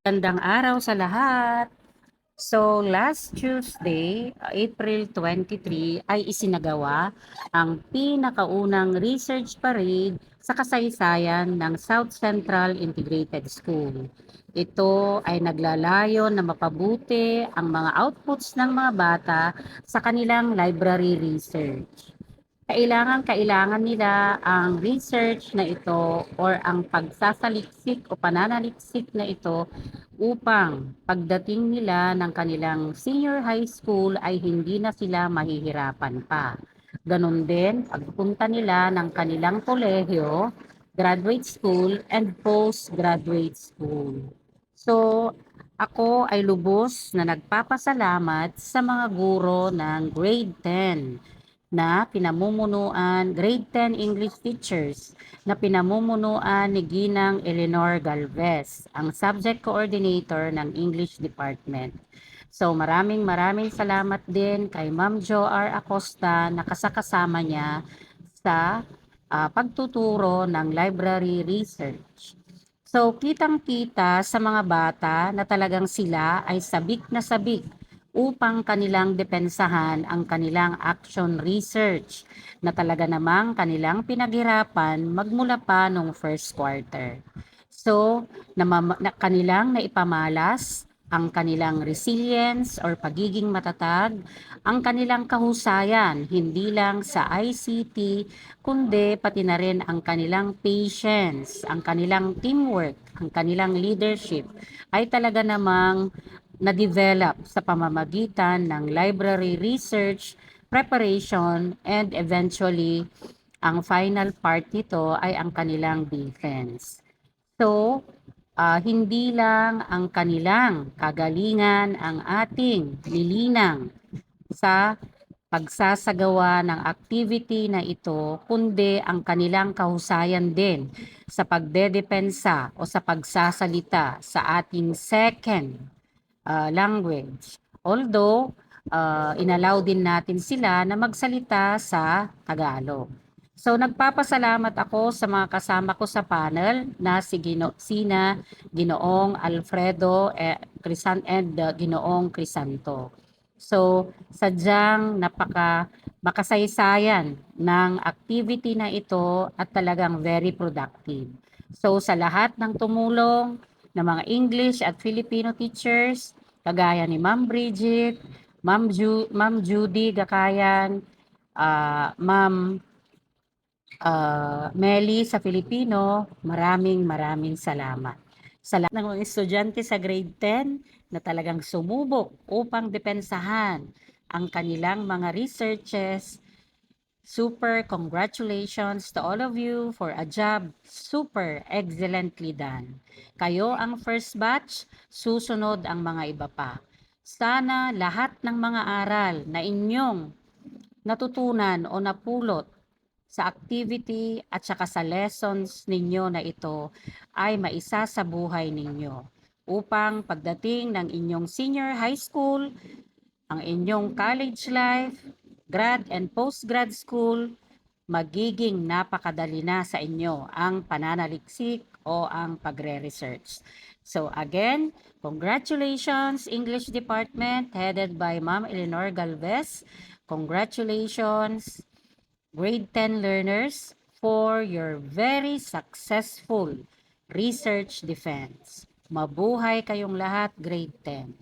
Gandang araw sa lahat. So, last Tuesday, April 23, ay isinagawa ang pinakaunang research parade sa kasaysayan ng South Central Integrated School. Ito ay naglalayon na mapabuti ang mga outputs ng mga bata sa kanilang library research. Kailangan nila ang research na ito or ang pagsasaliksik o pananaliksik na ito upang pagdating nila ng kanilang senior high school ay hindi na sila mahihirapan pa. Ganon din, pagpunta nila ng kanilang kolehiyo, graduate school, and postgraduate school. So, ako ay lubos na nagpapasalamat sa mga guro ng grade 10 na pinamumunuan, grade 10 English teachers na pinamumunuan ni Ginang Eleanor Galvez, ang subject coordinator ng English Department. So maraming salamat din kay Ma'am Jo R. Acosta na kasakasama niya sa pagtuturo ng library research. So kitang-kita sa mga bata na talagang sila ay sabik na sabik upang kanilang depensahan ang kanilang action research na talaga namang kanilang pinaghirapan magmula pa nung first quarter. So, kanilang naipamalas ang kanilang resilience or pagiging matatag, ang kanilang kahusayan, hindi lang sa ICT, kundi pati na rin ang kanilang patience, ang kanilang teamwork, ang kanilang leadership, ay talaga namang na-develop sa pamamagitan ng library research, preparation, and eventually, ang final part nito ay ang kanilang defense. So, hindi lang ang kanilang kagalingan ang ating nilinang sa pagsasagawa ng activity na ito, kundi ang kanilang kahusayan din sa pagdedepensa o sa pagsasalita sa ating second language. Although, inallow din natin sila na magsalita sa Tagalog. So nagpapasalamat ako sa mga kasama ko sa panel na sina Ginoong Alfredo Crisan and Ginoong Crisanto. So sadyang makasaysayan ng activity na ito at talagang very productive. So sa lahat ng tumulong ng mga English at Filipino teachers, kagaya ni Ma'am Bridget, Ma'am Judy Gakayan, Ma'am Meli sa Filipino, maraming salamat. Sa lahat ng mga estudyante sa grade 10 na talagang sumubok upang depensahan ang kanilang mga researches, super congratulations to all of you for a job super excellently done. Kayo ang first batch, susunod ang mga iba pa. Sana lahat ng mga aral na inyong natutunan o napulot sa activity at saka sa lessons ninyo na ito ay maisa sa buhay ninyo upang pagdating ng inyong senior high school, ang inyong college life, grad and post-grad school, magiging napakadali na sa inyo ang pananaliksik o ang pagre-research. So again, congratulations English Department headed by Ma'am Eleanor Galvez. Congratulations grade 10 learners for your very successful research defense. Mabuhay kayong lahat, grade 10.